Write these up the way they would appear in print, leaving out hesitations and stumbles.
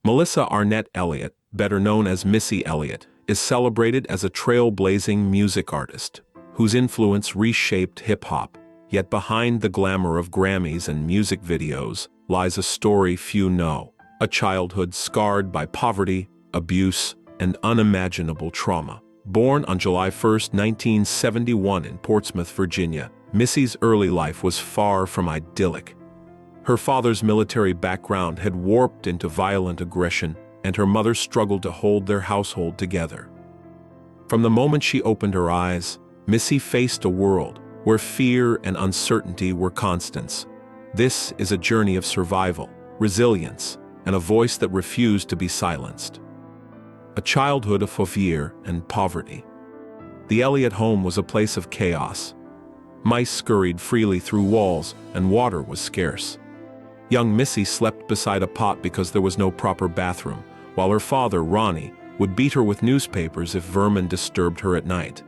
Melissa Arnett Elliott, better known as Missy Elliott, is celebrated as a trailblazing music artist whose influence reshaped hip-hop. Yet behind the glamour of Grammys and music videos lies a story few know, a childhood scarred by poverty, abuse, and unimaginable trauma. Born on July 1, 1971 in Portsmouth, Virginia, Missy's early life was far from idyllic. Her father's military background had warped into violent aggression, and her mother struggled to hold their household together. From the moment she opened her eyes, Missy faced a world where fear and uncertainty were constants. This is a journey of survival, resilience, and a voice that refused to be silenced. A childhood of fear and poverty. The Elliott home was a place of chaos. Mice scurried freely through walls, and water was scarce. Young Missy slept beside a pot because there was no proper bathroom, while her father, Ronnie, would beat her with newspapers if vermin disturbed her at night.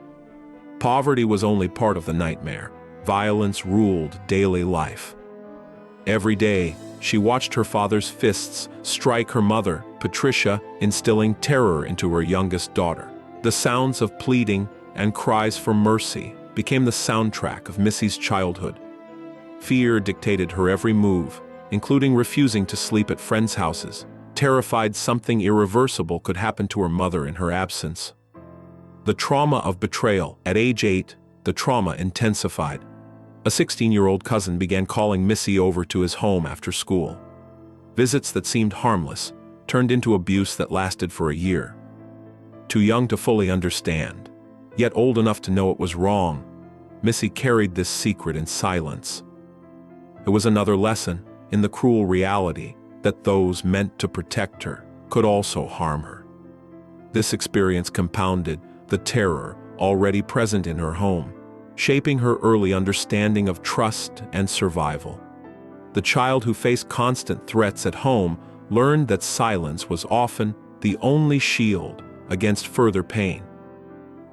Poverty was only part of the nightmare. Violence ruled daily life. Every day, she watched her father's fists strike her mother, Patricia, instilling terror into her youngest daughter. The sounds of pleading and cries for mercy became the soundtrack of Missy's childhood. Fear dictated her every move, including refusing to sleep at friends' houses, terrified something irreversible could happen to her mother in her absence. The trauma of betrayal. At age 8, the trauma intensified. A 16-year-old cousin began calling Missy over to his home after school. Visits that seemed harmless turned into abuse that lasted for a year. Too young to fully understand, yet old enough to know it was wrong, Missy carried this secret in silence. It was another lesson in the cruel reality that those meant to protect her could also harm her. This experience compounded the terror already present in her home, shaping her early understanding of trust and survival. The child who faced constant threats at home learned that silence was often the only shield against further pain.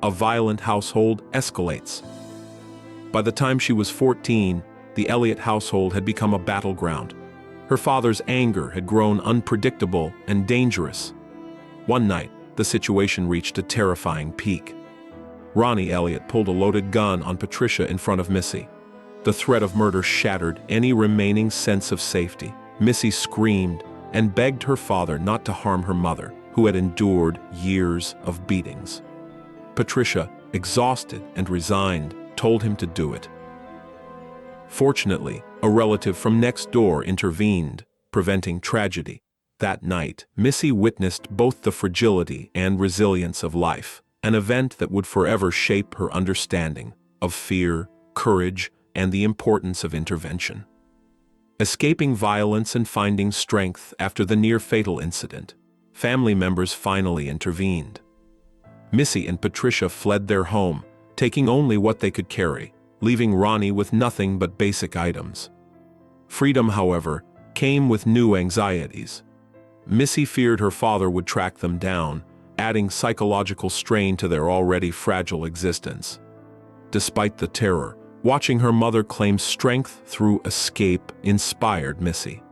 A violent household escalates. By the time she was 14, the Elliott household had become a battleground. Her father's anger had grown unpredictable and dangerous. One night, the situation reached a terrifying peak. Ronnie Elliott pulled a loaded gun on Patricia in front of Missy. The threat of murder shattered any remaining sense of safety. Missy screamed and begged her father not to harm her mother, who had endured years of beatings. Patricia, exhausted and resigned, told him to do it. Fortunately, a relative from next door intervened, preventing tragedy. That night, Missy witnessed both the fragility and resilience of life, an event that would forever shape her understanding of fear, courage, and the importance of intervention. Escaping violence and finding strength after the near-fatal incident, family members finally intervened. Missy and Patricia fled their home, taking only what they could carry, leaving Ronnie with nothing but basic items. Freedom, however, came with new anxieties. Missy feared her father would track them down, adding psychological strain to their already fragile existence. Despite the terror, watching her mother claim strength through escape inspired Missy.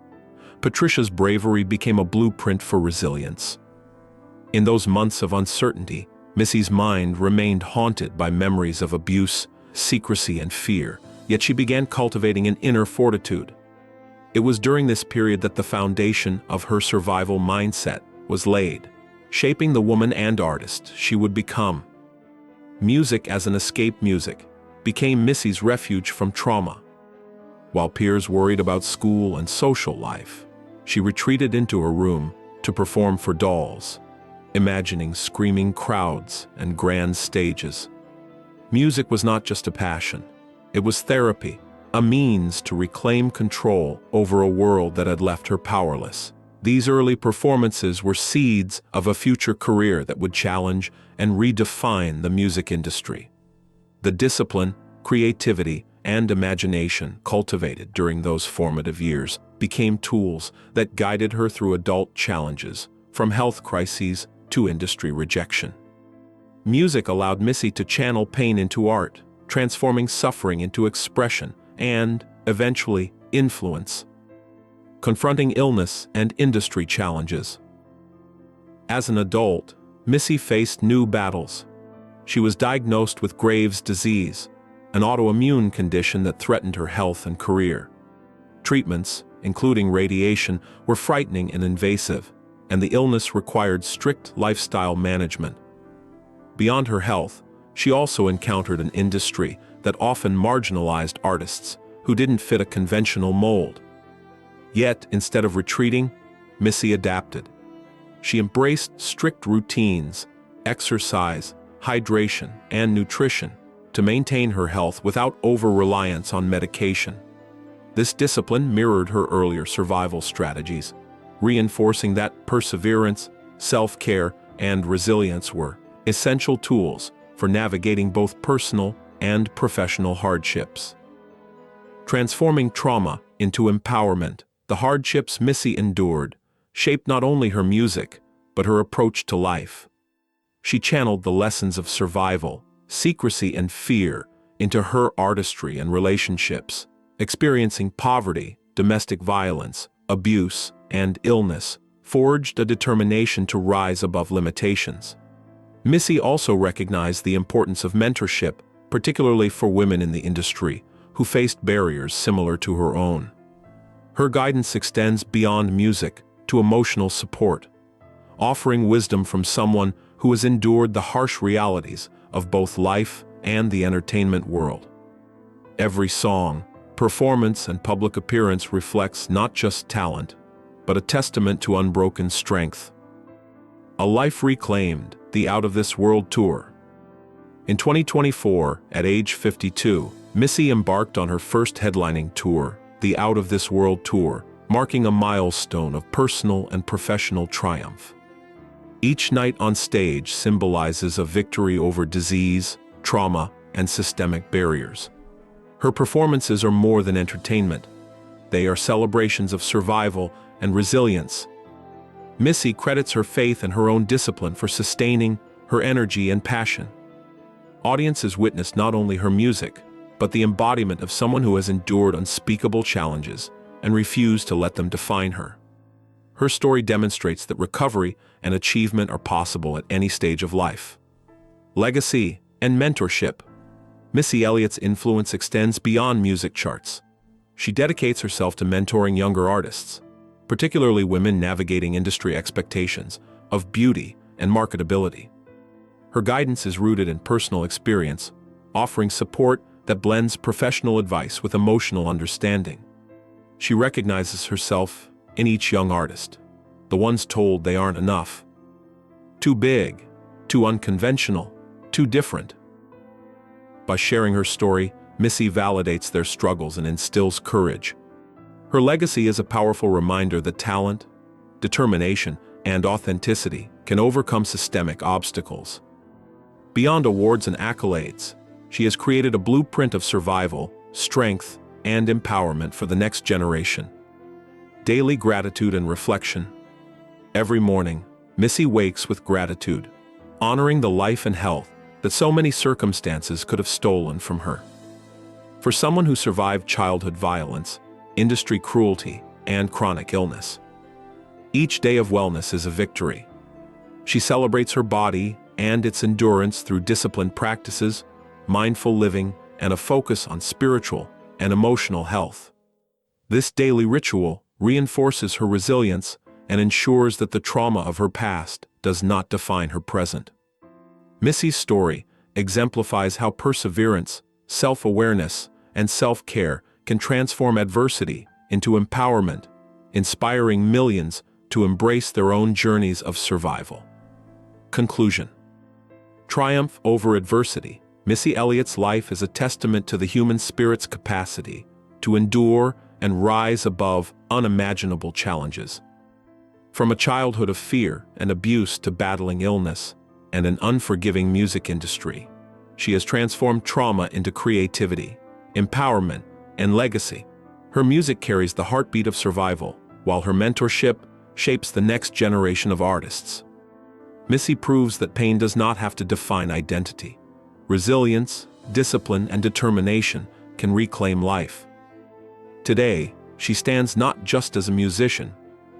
Patricia's bravery became a blueprint for resilience. In those months of uncertainty, Missy's mind remained haunted by memories of abuse, secrecy, and fear, yet she began cultivating an inner fortitude. It was during this period that the foundation of her survival mindset was laid, shaping the woman and artist she would become. Music as an escape music became Missy's refuge from trauma. While peers worried about school and social life, she retreated into her room to perform for dolls, imagining screaming crowds and grand stages. Music was not just a passion, it was therapy, a means to reclaim control over a world that had left her powerless. These early performances were seeds of a future career that would challenge and redefine the music industry. The discipline, creativity, and imagination cultivated during those formative years became tools that guided her through adult challenges, from health crises to industry rejection. Music allowed Missy to channel pain into art, transforming suffering into expression and, eventually, influence. Confronting illness and industry challenges, As an adult, Missy faced new battles. She was diagnosed with Graves' disease, an autoimmune condition that threatened her health and career. Treatments, including radiation, were frightening and invasive, and the illness required strict lifestyle management. Beyond her health, she also encountered an industry that often marginalized artists who didn't fit a conventional mold. Yet, instead of retreating, Missy adapted. She embraced strict routines, exercise, hydration, and nutrition to maintain her health without over-reliance on medication. This discipline mirrored her earlier survival strategies, reinforcing that perseverance, self-care, and resilience were essential tools for navigating both personal and professional hardships. Transforming trauma into empowerment, the hardships Missy endured shaped not only her music, but her approach to life. She channeled the lessons of survival, secrecy, and fear into her artistry and relationships, experiencing poverty, domestic violence, abuse, and illness, forged a determination to rise above limitations. Missy also recognized the importance of mentorship, particularly for women in the industry, who faced barriers similar to her own. Her guidance extends beyond music to emotional support, offering wisdom from someone who has endured the harsh realities of both life and the entertainment world. Every song, performance, and public appearance reflects not just talent, but a testament to unbroken strength. A life reclaimed, the Out of This World Tour. In 2024, at age 52, Missy embarked on her first headlining tour, the Out of This World Tour, marking a milestone of personal and professional triumph. Each night on stage symbolizes a victory over disease, trauma, and systemic barriers. Her performances are more than entertainment. They are celebrations of survival and resilience. Missy credits her faith and her own discipline for sustaining her energy and passion. Audiences witness not only her music, but the embodiment of someone who has endured unspeakable challenges and refused to let them define her. Her story demonstrates that recovery and achievement are possible at any stage of life. Legacy and mentorship. Missy Elliott's influence extends beyond music charts. She dedicates herself to mentoring younger artists, particularly women navigating industry expectations of beauty and marketability. Her guidance is rooted in personal experience, offering support that blends professional advice with emotional understanding. She recognizes herself in each young artist, the ones told they aren't enough. Too big, too unconventional, too different. By sharing her story, Missy validates their struggles and instills courage. Her legacy is a powerful reminder that talent, determination, and authenticity can overcome systemic obstacles. Beyond awards and accolades, she has created a blueprint of survival, strength, and empowerment for the next generation. Daily gratitude and reflection. Every morning, Missy wakes with gratitude, honoring the life and health that so many circumstances could have stolen from her. For someone who survived childhood violence, industry cruelty, and chronic illness, each day of wellness is a victory. She celebrates her body and its endurance through disciplined practices, mindful living, and a focus on spiritual and emotional health. This daily ritual reinforces her resilience and ensures that the trauma of her past does not define her present. Missy's story exemplifies how perseverance, self-awareness, and self-care can transform adversity into empowerment, inspiring millions to embrace their own journeys of survival. Conclusion. Triumph over adversity. Missy Elliott's life is a testament to the human spirit's capacity to endure and rise above unimaginable challenges. From a childhood of fear and abuse to battling illness and an unforgiving music industry, she has transformed trauma into creativity, empowerment, and legacy. Her music carries the heartbeat of survival, while her mentorship shapes the next generation of artists. Missy proves that pain does not have to define identity. Resilience, discipline, and determination can reclaim life. Today, she stands not just as a musician,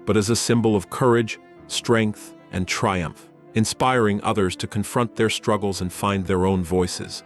but as a symbol of courage, strength, and triumph, inspiring others to confront their struggles and find their own voices.